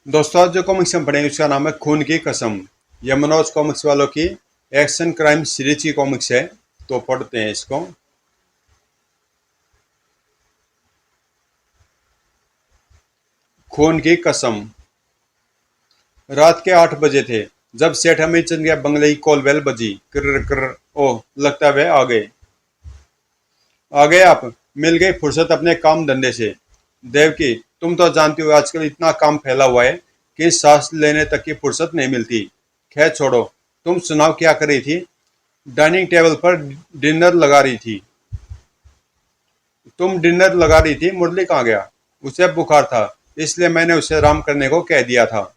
दोस्तों आज जो कॉमिक्स हम पढ़ेंगे उसका नाम है खून की कसम। यह मनोज कॉमिक्स वालों की एक्शन क्राइम सीरीज की कॉमिक्स है। तो पढ़ते हैं इसको। खून की कसम। रात के 8 बजे थे जब सेठ हमीरचंद के बंगले की कॉल बेल बजी। कर कर। ओह, लगता है वे आ गए आप। मिल गई फुर्सत अपने काम धंधे से। देवकी, तुम तो जानती हो आजकल इतना काम फैला हुआ है कि सांस लेने तक की फुर्सत नहीं मिलती। खैर छोड़ो, तुम सुनाओ क्या कर रही थी। डाइनिंग टेबल पर डिनर लगा रही थी। तुम डिनर लगा रही थी, मुरली कहाँ गया। उसे बुखार था, इसलिए मैंने उसे आराम करने को कह दिया था।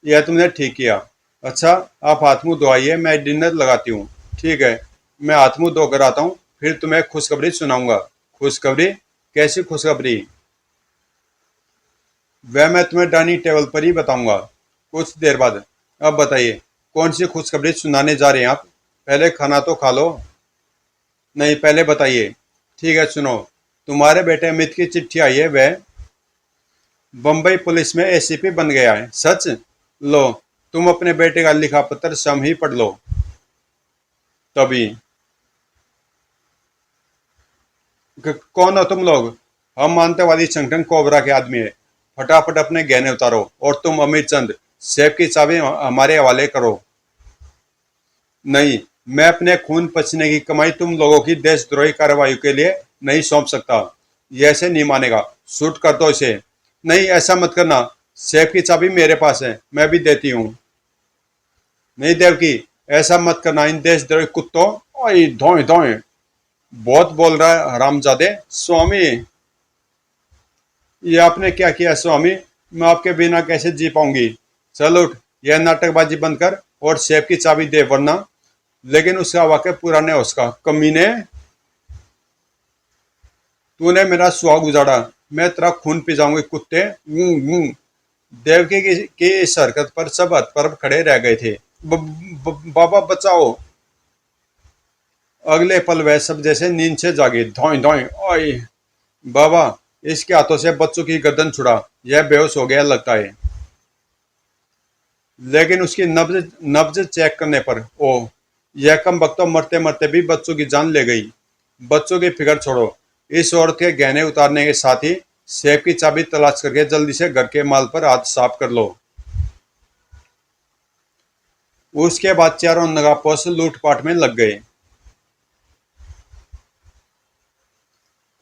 यह तुमने ठीक किया। अच्छा, आप हाथ मुंह धोइए, मैं डिनर लगाती हूँ। ठीक है, मैं हाथ मुंह धोकर आता हूँ, फिर तुम्हें खुशखबरी सुनाऊंगा। खुशखबरी? कैसी खुशखबरी? वह मैं तुम्हें डाइनिंग टेबल पर ही बताऊंगा कुछ देर बाद। अब बताइए, कौन सी खुशखबरी सुनाने जा रहे हैं आप। पहले खाना तो खा लो। नहीं, पहले बताइए। ठीक है, सुनो। तुम्हारे बेटे अमित की चिट्ठी आई है। वह बम्बई पुलिस में एसीपी बन गया है। सच? लो, तुम अपने बेटे का लिखा पत्र स्वयं ही पढ़ लो। तभी कौन हो तुम लोग। हम मानवतावादी संगठन कोबरा के आदमी है। फटाफट अपने गहने उतारो और तुम अमित चंद सेफ की चाबी हमारे हवाले करो। नहीं, मैं अपने खून पसीने की कमाई तुम लोगों की देशद्रोही कार्रवाई के लिए नहीं सौंप सकता। ये ऐसे नहीं मानेगा। शूट कर दो इसे। नहीं, ऐसा मत करना। सेफ की चाबी मेरे पास है, मैं भी देती हूँ। नहीं देवकी, ऐसा मत करना। इन देशद्रोही कुत्तों। ओए धोए धोए। बहुत बोल रहा है हरामजादे। स्वामी, ये आपने क्या किया स्वामी। मैं आपके बिना कैसे जी पाऊंगी। चल उठ, यह नाटकबाजी बंद कर और सेफ की चाबी दे, वरना। लेकिन उसका वाकई पुराने उसका कमीने। तूने मेरा सुहाग उजाड़ा, मैं तेरा खून पी जाऊंगी कुत्ते। देवकी की इस हरकत पर सब हतप्रभ खड़े रह गए थे। बाबा बचाओ। अगले पल वह सब जैसे नींद से जागे। धोए धोए। ओए बाबा, इसके हाथों से बच्चों की गर्दन छुड़ा। यह बेहोश हो गया लगता है। लेकिन उसकी नब्ज नब्ज चेक करने पर, ओह, यह कम वक्त तो मरते मरते भी बच्चों की जान ले गई। बच्चों की फिक्र छोड़ो, इस औरत के गहने उतारने के साथ ही सेफ की चाबी तलाश करके जल्दी से घर के माल पर हाथ साफ कर लो। उसके बाद चारों नगापोश लूटपाट में लग गए।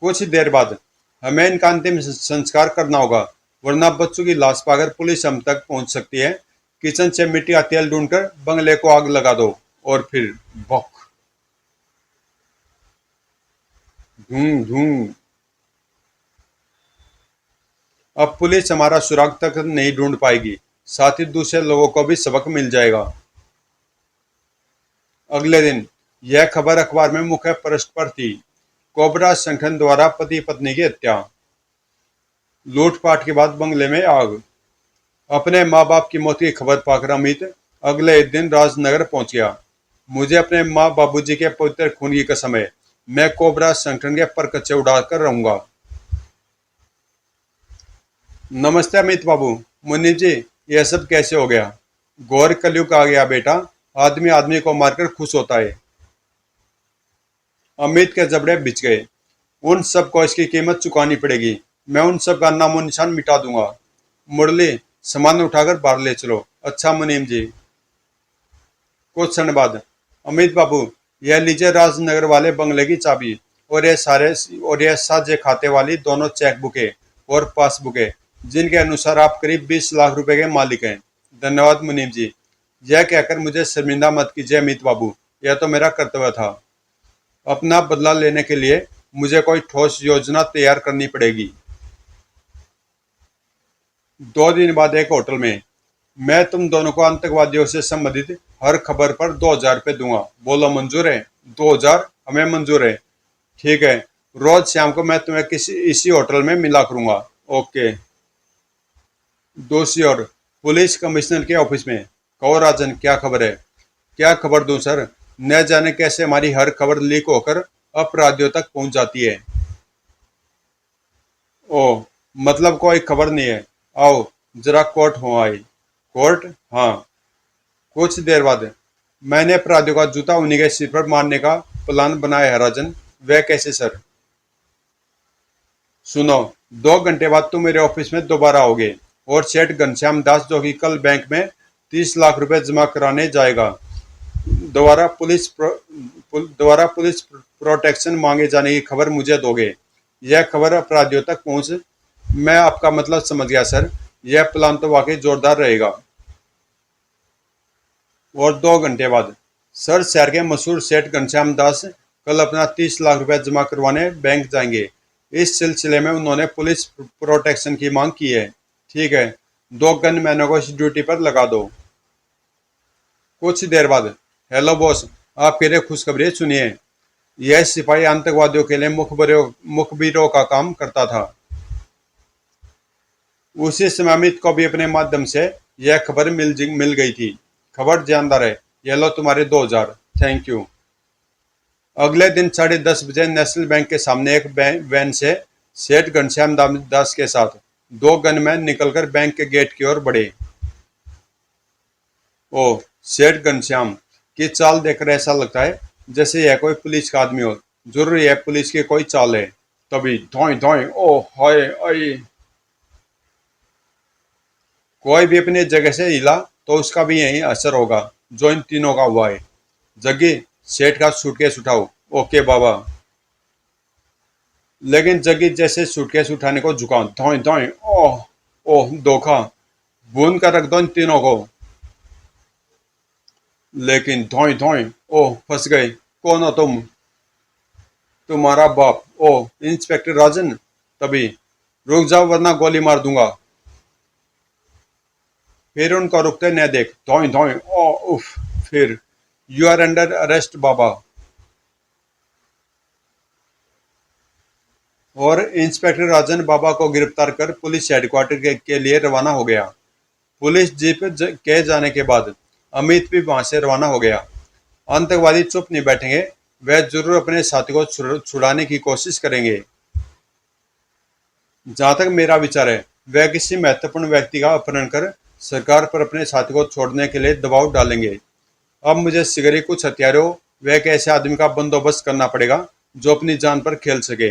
कुछ देर बाद हमें इनका अंतिम संस्कार करना होगा, वरना बच्चों की लाश पाकर पुलिस हम तक पहुंच सकती है। किचन से मिट्टी का तेल ढूंढकर बंगले को आग लगा दो। और फिर बक। धूम धूम। अब पुलिस हमारा सुराग तक नहीं ढूंढ पाएगी, साथ ही दूसरे लोगों को भी सबक मिल जाएगा। अगले दिन यह खबर अखबार में मुख्य पृष्ठ पर थी। कोबरा संगठन द्वारा पति पत्नी की हत्या। लूटपाट के बाद बंगले में आग। अपने माँ बाप की मौत की खबर पाकर अमित अगले दिन राजनगर पहुंच गया। मुझे अपने माँ बाबूजी के पवित्र खून की कसम है, मैं कोबरा संगठन के परकच्चे उड़ाकर रहूंगा। नमस्ते अमित बाबू। मुन्नी जी, यह सब कैसे हो गया। घोर कलयुग आ गया बेटा। आदमी आदमी को मारकर खुश होता है। अमित के जबड़े बिछ गए। उन सबको इसकी कीमत चुकानी पड़ेगी। मैं उन सब का नामो निशान मिटा दूंगा। मुरली, सामान उठाकर बाहर ले चलो। अच्छा मुनीम जी। कुछ क्षण बाद, अमित बाबू, यह लीजिए राजनगर वाले बंगले की चाबी और यह साझे खाते वाली दोनों चेक बुकें और पासबुकें, जिनके अनुसार आप करीब 20 लाख रुपए के मालिक हैं। धन्यवाद मुनीम जी। यह कहकर मुझे शर्मिंदा मत कीजिए अमित बाबू, यह तो मेरा कर्तव्य था। अपना बदला लेने के लिए मुझे कोई ठोस योजना तैयार करनी पड़ेगी। 2 दिन बाद एक होटल में, मैं तुम दोनों को आतंकवादियों से संबंधित हर खबर पर 2,000 रुपये दूंगा। बोलो मंजूर है। 2,000 हमें मंजूर है। ठीक है, रोज शाम को मैं तुम्हें किसी इसी होटल में मिला करूंगा। ओके। दूसरी ओर पुलिस कमिश्नर के ऑफिस में, कहो राजन, क्या खबर है। क्या खबर दूं सर, न जाने कैसे हमारी हर खबर लीक होकर अपराधियों तक पहुंच जाती है। ओह, मतलब कोई खबर नहीं है। आओ जरा कोर्ट हो आए। कोर्ट? हाँ। कुछ देर बाद, मैंने अपराधियों का जूता उन्हीं के सिर पर मारने का प्लान बनाया है राजन। वह कैसे सर? सुनो, 2 घंटे बाद तुम मेरे ऑफिस में दोबारा आओगे और सेठ घनश्याम दास जो कि कल बैंक में 30 लाख रुपए जमा कराने जाएगा, दोबारा पुलिस प्रोटेक्शन मांगे जाने की खबर मुझे दोगे। यह खबर अपराधियों तक पहुंच। मैं आपका मतलब समझ गया सर। यह प्लान तो वाकई जोरदार रहेगा। और 2 घंटे बाद, सर शहर के मशहूर सेठ घनश्याम दास कल अपना 30 लाख रुपए जमा करवाने बैंक जाएंगे। इस सिलसिले में उन्होंने पुलिस प्रोटेक्शन की मांग की है। ठीक है, 2 गनमैनों को इस ड्यूटी पर लगा दो। कुछ देर बाद, हेलो बॉस, आपके लिए खुशखबरी सुनिए। यह सिपाही आतंकवादियों के लिए मुखबिरों का काम करता था। उसी समय अमित को भी अपने माध्यम से यह खबर मिल गई थी। खबर जानदार है। ये लो तुम्हारे 2,000। Thank you. अगले दिन 10:30 बजे नेशनल बैंक के सामने एक वैन से सेठ घनश्याम दास के साथ 2 गनमैन निकलकर बैंक के गेट की ओर बढ़े। ओ, सेठ घनश्याम की चाल देखकर ऐसा लगता है जैसे यह कोई पुलिस का आदमी हो। जरूर यह पुलिस की कोई चाल है। तभी धोई धोई, ओ हाय आई। कोई भी अपनी जगह से हिला तो उसका भी यही असर होगा जो इन तीनों का हुआ है। जग्गी, सेठ का सूटकेस उठाओ। ओके बाबा। लेकिन जग्गी जैसे सूटकेस उठाने को झुका, धोई धोई, ओह ओह धोखा। बूंद कर रख दो इन तीनों को। लेकिन धोई धोई, ओह फंस गए। कौन हो तुम? तुम्हारा बाप। ओह इंस्पेक्टर राजन। तभी, रुक जाओ वरना गोली मार दूंगा। फिर उनको रुकते न देख, धोई धोई, ओ उफ। फिर, यू आर अंडर अरेस्ट बाबा। और इंस्पेक्टर राजन बाबा को गिरफ्तार कर पुलिस हेडक्वार्टर के लिए रवाना हो गया। पुलिस जीप के जाने के बाद अमित भी वहां से रवाना हो गया। आतंकवादी चुप नहीं बैठेंगे। वह जरूर अपने साथी को छुड़ाने की कोशिश करेंगे। जहां तक मेरा विचार है, वह किसी महत्वपूर्ण व्यक्ति का अपहरण कर सरकार पर अपने साथी को छोड़ने के लिए दबाव डालेंगे। अब मुझे शीघ्र कुछ हथियारों व एक ऐसे आदमी का बंदोबस्त करना पड़ेगा जो अपनी जान पर खेल सके।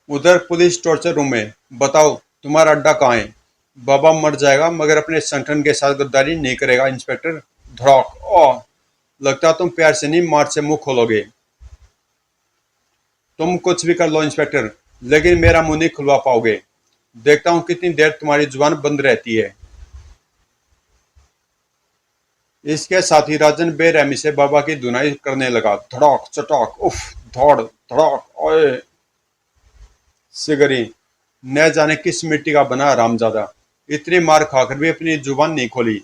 उधर पुलिस टॉर्चर रूम में, बताओ तुम्हारा अड्डा कहाँ है? बाबा मर जाएगा मगर अपने संगठन के साथ गद्दारी नहीं करेगा इंस्पेक्टर। धड़ाक। ओह, लगता तुम प्यार से नहीं मार से मुंह खोलोगे। तुम कुछ भी कर लो इंस्पेक्टर, लेकिन मेरा मुंह नहीं खुलवा पाओगे। देखता हूँ कितनी देर तुम्हारी जुबान बंद रहती है। इसके साथ ही राजन बेरहमी से बाबा की धुनाई करने लगा। धड़ाक चटाक, उफ, धड़ धड़ाक, ओए। सिगरी, न जाने किस मिट्टी का बना रामजादा, इतनी मार खाकर भी अपनी जुबान नहीं खोली।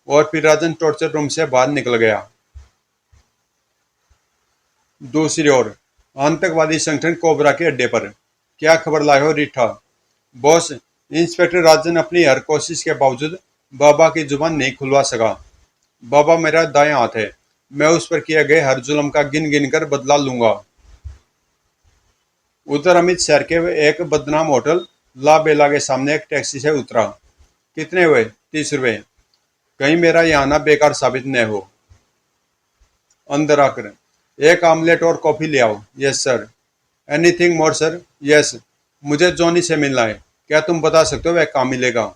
और फिर राजन टॉर्चर रूम से बाहर निकल गया। दूसरी ओर, आतंकवादी संगठन कोबरा के अड्डे पर, क्या खबर लाए हो रीठा? बॉस, इंस्पेक्टर राजन अपनी हर कोशिश के बावजूद बाबा की जुबान नहीं खुलवा सका। बाबा मेरा दायां हाथ है। मैं उस पर किए गए हर जुल्म का गिन गिन कर बदला लूंगा। उधर अमित शहर के एक बदनाम होटल ला बेला के सामने एक टैक्सी से उतरा। कितने हुए? 30 रुपए। कहीं मेरा यहाँ आना बेकार साबित न हो। अंदर आकर, एक आमलेट और कॉफी ले आओ। Yes sir. Anything more sir? Yes. मुझे जॉनी से मिलना है। क्या तुम बता सकते हो वह कहाँ मिलेगा?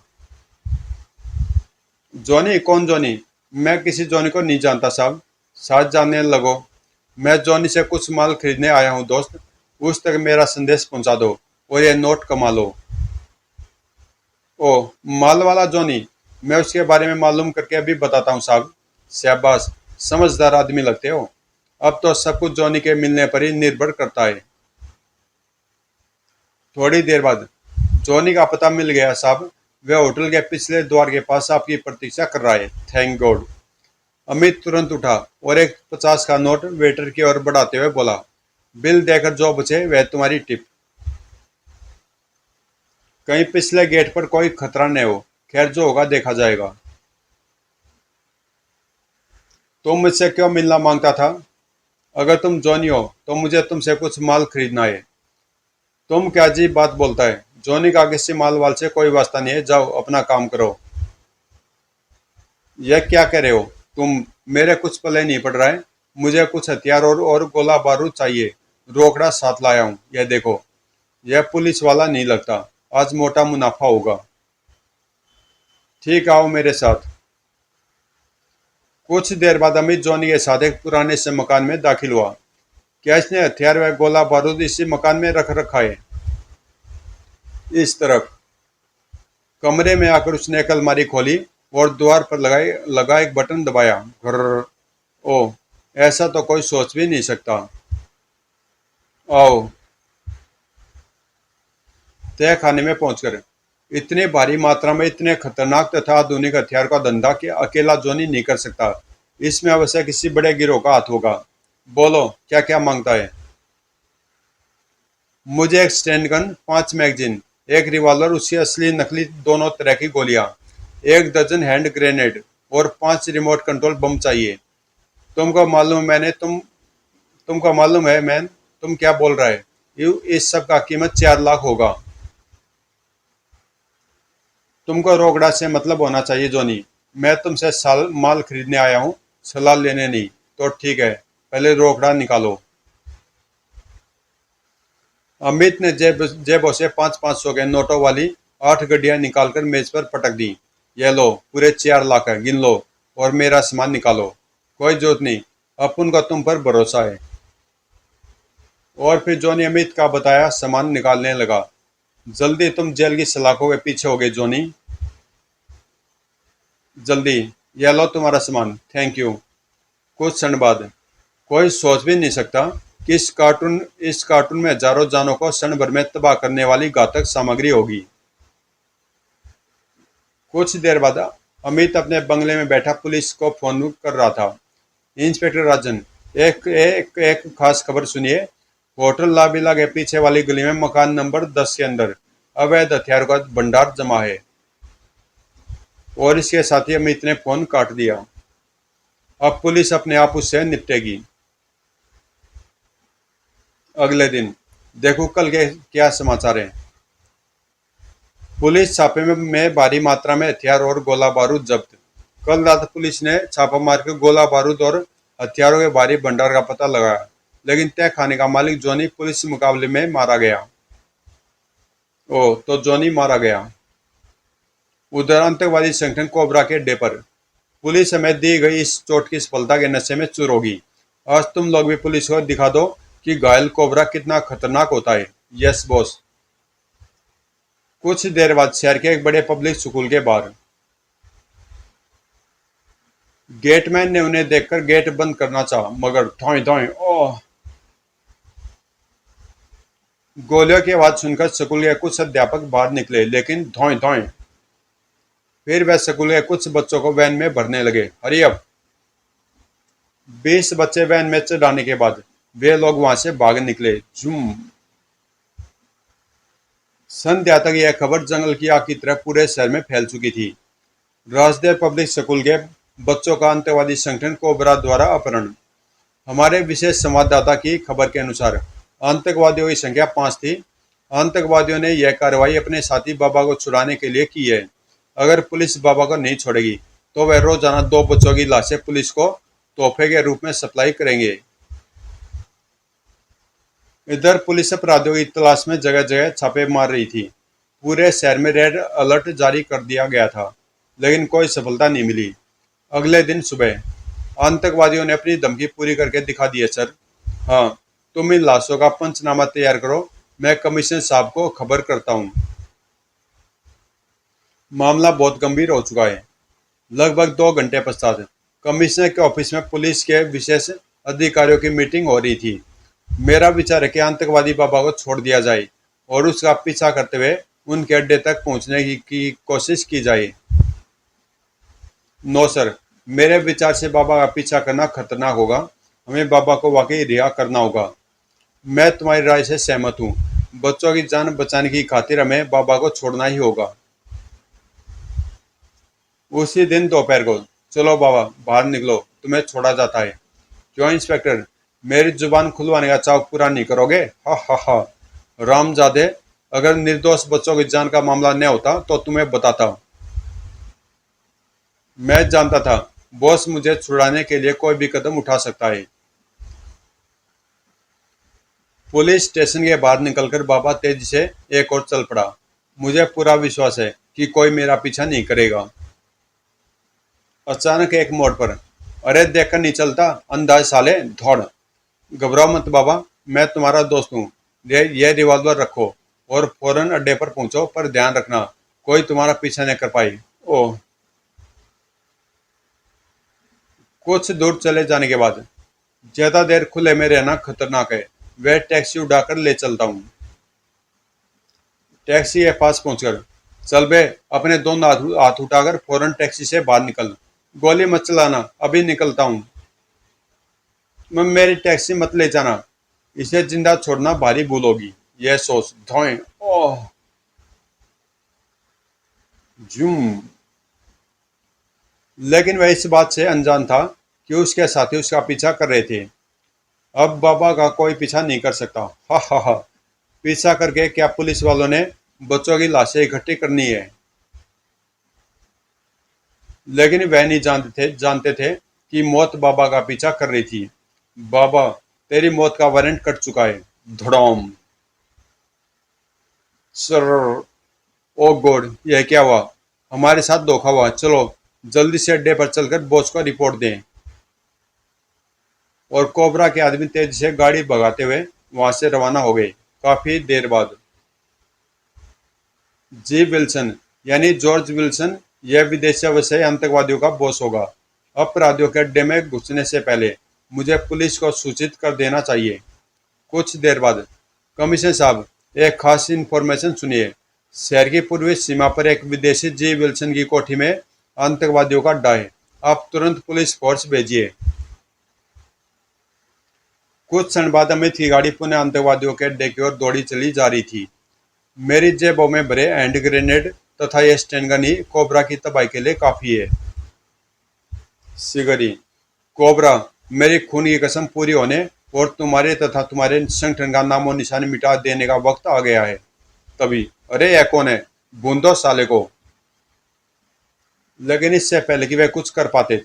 जॉनी? कौन जॉनी? मैं किसी जॉनी को नहीं जानता साहब। साथ जानने लगो। मैं जॉनी से कुछ माल खरीदने आया हूँ दोस्त। उस तक मेरा संदेश पहुंचा दो और ये नोट कमा लो। ओह, माल वाला जॉनी? मैं उसके बारे में मालूम करके अभी बताता हूँ साहब। शाबाश, समझदार आदमी लगते हो। अब तो सब कुछ जॉनी के मिलने पर ही निर्भर करता है। थोड़ी देर बाद, जॉनी का पता मिल गया साहब। वह होटल के पिछले द्वार के पास आपकी प्रतीक्षा कर रहा है। Thank God. अमित तुरंत उठा और एक 50 का नोट वेटर की ओर बढ़ाते हुए बोला, बिल देकर जो बचे वह तुम्हारी टिप। कहीं पिछले गेट पर कोई खतरा न हो। खैर, जो होगा देखा जाएगा। तुम मुझसे क्यों मिलना मांगता था? अगर तुम जॉनी हो तो मुझे तुमसे कुछ माल खरीदना है। तुम क्या अजीब बात बोलता है? जॉनी का किसी माल वाल से कोई वास्ता नहीं है, जाओ अपना काम करो। यह क्या कह रहे हो तुम? मेरे कुछ पल्ले नहीं पड़ रहा है। मुझे कुछ हथियार और गोला बारूद चाहिए। रोकड़ा साथ लाया हूँ, यह देखो। यह पुलिस वाला नहीं लगता, आज मोटा मुनाफा होगा। ठीक, आओ मेरे साथ। कुछ देर बाद अमित जॉनी के साथ एक पुराने से मकान में दाखिल हुआ। क्या इसने हथियार व गोला बारूद इसी मकान में रख रखा है? इस तरफ कमरे में आकर उसने एक अलमारी खोली और द्वार पर लगा एक बटन दबाया। घर। ओ, ऐसा तो कोई सोच भी नहीं सकता। आओ। तय खाने में पहुंचकर इतने भारी मात्रा में इतने खतरनाक तथा आधुनिक हथियार का धंधा कि अकेला जॉनी नहीं कर सकता। इसमें अवश्य किसी बड़े गिरोह का हाथ होगा। बोलो, क्या क्या मांगता है? मुझे एक स्टैंड गन, 5 मैगजीन, एक रिवॉल्वर, उसकी असली नकली दोनों तरह की गोलियां, 1 दर्जन हैंड ग्रेनेड और 5 रिमोट कंट्रोल बम चाहिए। तुमको मालूम है मैंने तुमको मालूम है मैन, तुम क्या बोल रहा है? इस सब का कीमत 4 लाख होगा। तुमको रोकड़ा से मतलब होना चाहिए जॉनी। मैं तुमसे साल माल खरीदने आया हूँ, सलाह लेने नहीं। तो ठीक है, पहले रोकड़ा निकालो। अमित ने जेबों से 500-500 के नोटों वाली 8 गड्डियां निकालकर मेज पर पटक दी। ये लो, पूरे 4 लाख है, गिन लो और मेरा सामान निकालो। कोई जरूरत नहीं, अपन का तुम पर भरोसा है। और फिर जॉनी अमित का बताया सामान निकालने लगा। जल्दी, तुम जेल की सलाखों के पीछे हो गए जॉनी। जल्दी, यह लो तुम्हारा सामान, थैंक यू। कुछ क्षण बाद कोई सोच भी नहीं सकता कि इस कार्टून में हजारों जानों को क्षण भर में तबाह करने वाली घातक सामग्री होगी। कुछ देर बाद अमित अपने बंगले में बैठा पुलिस को फोन कर रहा था। इंस्पेक्टर राजन, एक खास खबर सुनिए। होटल लाबिला के पीछे वाली गली में मकान नंबर 10 के अंदर अवैध हथियार का भंडार जमा है। और इसके साथ ही अमित ने फोन काट दिया। अब पुलिस अपने आप उससे निपटेगी। अगले दिन देखो कल के क्या समाचार हैं। पुलिस छापे में भारी मात्रा में हथियार और गोला बारूद जब्त। कल रात पुलिस ने छापा मारकर गोला बारूद और हथियारों के भारी भंडार का पता लगाया, लेकिन तय खाने का मालिक जॉनी पुलिस मुकाबले में मारा गया। ओ, तो जॉनी मारा गया। उधर आतंकवादी संगठन कोबरा के अड्डे पर पुलिस हमें दी गई इस चोट की सफलता के नशे में चूर होगी। आज तुम लोग भी पुलिस को दिखा दो कि घायल कोबरा कितना खतरनाक होता है। Yes boss. कुछ देर बाद शहर के एक बड़े पब्लिक स्कूल के बाहर गेटमैन ने उन्हें देखकर गेट बंद करना चाहा, मगर धोए धोए ओह। गोलियों की आवाज सुनकर स्कूल के कुछ अध्यापक बाहर निकले, लेकिन धोए धोए। फिर वह स्कूल के कुछ बच्चों को वैन में भरने लगे। Hurry up. 20 बच्चे वैन में चढ़ाने के बाद वे लोग वहां से भाग निकले। झूम। संध्या तक यह खबर जंगल की आग की तरह पूरे शहर में फैल चुकी थी। राजदेव पब्लिक स्कूल के बच्चों का आतंकवादी संगठन कोबरा द्वारा अपहरण। हमारे विशेष संवाददाता की खबर के अनुसार आतंकवादियों की संख्या 5 थी। आतंकवादियों ने यह कार्रवाई अपने साथी बाबा को छुड़ाने के लिए की है। अगर पुलिस बाबा को नहीं छोड़ेगी तो वह रोजाना 2 बच्चों की लाशें पुलिस को तोहफे के रूप में सप्लाई करेंगे। इधर पुलिस अपराधियों की तलाश में जगह जगह छापे मार रही थी। पूरे शहर में रेड अलर्ट जारी कर दिया गया था, लेकिन कोई सफलता नहीं मिली। अगले दिन सुबह आतंकवादियों ने अपनी धमकी पूरी करके दिखा दी है सर। हाँ, तुम इन लाशों का पंचनामा तैयार करो, मैं कमिश्नर साहब को खबर करता हूँ। मामला बहुत गंभीर हो चुका है। लगभग 2 घंटे पश्चात कमिश्नर के ऑफिस में पुलिस के विशेष अधिकारियों की मीटिंग हो रही थी। मेरा विचार है कि आतंकवादी बाबा को छोड़ दिया जाए और उसका पीछा करते हुए उनके अड्डे तक पहुंचने की कोशिश की जाए। नो सर, मेरे विचार से बाबा का पीछा करना खतरनाक होगा। हमें बाबा को वाकई रिहा करना होगा। मैं तुम्हारी राय से सहमत हूँ। बच्चों की जान बचाने की खातिर हमें बाबा को छोड़ना ही होगा। उसी दिन दोपहर को चलो बाबा, बाहर निकलो, तुम्हें छोड़ा जाता है। क्यों इंस्पेक्टर, मेरी जुबान खुलवाने का चाव पूरा नहीं करोगे? हा हा हा। रामजादे, अगर निर्दोष बच्चों की जान का मामला न होता तो तुम्हें बताता। मैं जानता था बॉस मुझे छुड़ाने के लिए कोई भी कदम उठा सकता है। पुलिस स्टेशन के बाहर निकलकर बाबा तेजी से एक और चल पड़ा। मुझे पूरा विश्वास है कि कोई मेरा पीछा नहीं करेगा। अचानक एक मोड़ पर, अरे देखकर नहीं चलता अंधा साले, दौड़। घबराओ मत बाबा, मैं तुम्हारा दोस्त हूँ। ये रिवॉल्वर रखो और फौरन अड्डे पर पहुंचो, पर ध्यान रखना कोई तुम्हारा पीछा न कर पाए। ओह। कुछ दूर चले जाने के बाद, ज्यादा देर खुले में रहना खतरनाक है, वह टैक्सी उड़ाकर ले चलता हूँ। टैक्सी के पास पहुंचकर, चल बे, अपने दोनों हाथ उठाकर फौरन टैक्सी से बाहर निकल। गोली मत चलाना, अभी निकलता हूँ। मेरी टैक्सी मत ले जाना, इसे जिंदा छोड़ना भारी भूल होगी। यह सोच धोएं। ओह। जूम। लेकिन वह इस बात से अनजान था कि उसके साथी उसका पीछा कर रहे थे। अब बाबा का कोई पीछा नहीं कर सकता। हा हा हा। पीछा करके क्या पुलिस वालों ने बच्चों की लाशें इकट्ठी करनी है? लेकिन वह नहीं जानते थे कि मौत बाबा का पीछा कर रही थी। बाबा, तेरी मौत का वारंट कट चुका है। धड़ाम। सर। ओ गॉड, यह क्या हुआ? हमारे साथ धोखा हुआ। चलो जल्दी से अड्डे पर चलकर बॉस को रिपोर्ट दें। और कोबरा के आदमी तेजी से गाड़ी भगाते हुए वहां से रवाना हो गए। काफी देर बाद, जी विल्सन, यानी जॉर्ज विल्सन, यह विदेशी वैसे आतंकवादियों का बॉस होगा। अपराधियों के अड्डे में घुसने से पहले मुझे पुलिस को सूचित कर देना चाहिए। कुछ देर बाद, कमिश्नर साहब, एक खास इंफॉर्मेशन सुनिए। शहर की पूर्वी सीमा पर एक विदेशी जी विल्सन की कोठी में आतंकवादियों का अड्डा है। आप तुरंत पुलिस फोर्स भेजिए। कुछ क्षण बाद अमित की गाड़ी पुनः आतंकवादियों के अड्डे की ओर दौड़ी चली जा रही थी। मेरी जेबों में भरे हैंड ग्रेनेड तथा ये स्टैन गन ही कोबरा की तबाही के लिए काफी है। सिगरी, कोबरा, मेरी खून की कसम पूरी होने और तुम्हारे तथा तुम्हारे संगठन का नामो निशान मिटा देने का वक्त आ गया है। तभी, अरे यह कौन है? बूंदो साले को। लेकिन इससे पहले कि वे कुछ कर पाते,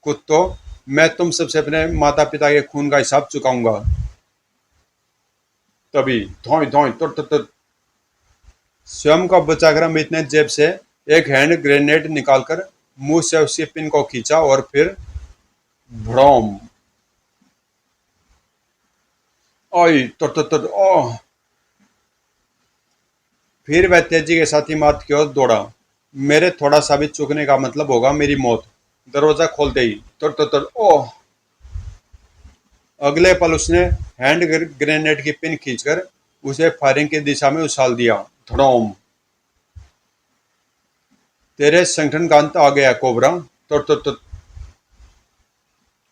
कुत्तो, मैं तुम सबसे अपने माता पिता के खून का हिसाब चुकाऊंगा। तभी, धोई धोई तुर तुर तुर। स्वयं को बचाकर अमित ने जेब से एक हैंड ग्रेनेड निकालकर मुंह से उसके पिन को खींचा और फिर भ्रौम। ओई तुर तुर तुर। ओह। फिर वह तेजी के साथ इमारत की ओर दौड़ा। मेरे थोड़ा सा भी चूकने का मतलब होगा मेरी मौत। दरवाजा खोलते ही तुर तुर तुर। ओह। अगले पल उसने हैंड ग्रेनेड की पिन खींचकर उसे फायरिंग की दिशा में उछाल दिया। धड़ोम। तेरे संगठन का अंत आ गया कोबरा। तुर तुर तुर।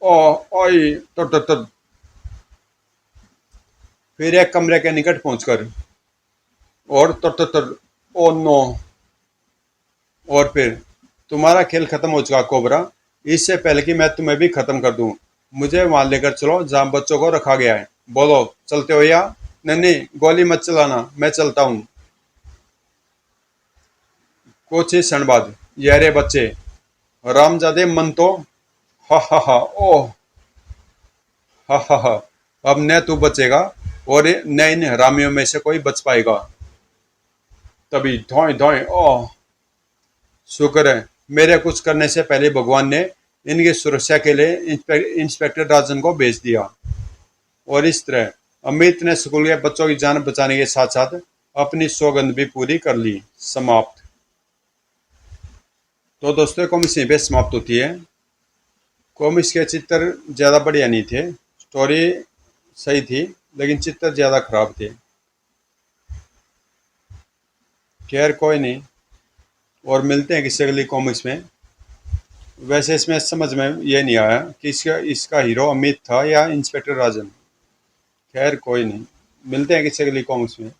ओह ओई तुर तुर तुर। फिर एक कमरे के निकट पहुंचकर, और तुर तुर तुर। Oh no. और फिर, तुम्हारा खेल खत्म हो चुका कोबरा। इससे पहले कि मैं तुम्हें भी खत्म कर दूं, मुझे वहां लेकर चलो जहां बच्चों को रखा गया है। बोलो, चलते हो या? नहीं नहीं, गोली मत चलाना, मैं चलता हूँ। कुछ ही क्षण बाद, ये रे बच्चे, हरामजादे मन तो। हा हा हा। ओह। हा हा हा। अब न तू बचेगा और न इन हरामियों में से कोई बच पाएगा। तभी, धोए धोए। ओह। शुक्र है मेरे कुछ करने से पहले भगवान ने इनकी सुरक्षा के लिए इंस्पेक्टर राजन को भेज दिया। और इस तरह अमित ने स्कूल के बच्चों की जान बचाने के साथ साथ अपनी सौगंध भी पूरी कर ली। समाप्त। तो दोस्तों, कॉमिक्स यहीं पे समाप्त होती है। कॉमिक्स के चित्र ज़्यादा बढ़िया नहीं थे, स्टोरी सही थी, लेकिन चित्र ज़्यादा खराब थे। खैर कोई नहीं, और मिलते हैं किसी अगली कॉमिक्स में। वैसे इसमें समझ में ये नहीं आया कि इसका हीरो अमित था या इंस्पेक्टर राजन। खैर कोई नहीं, मिलते हैं किसी अगली कॉमिक्स में।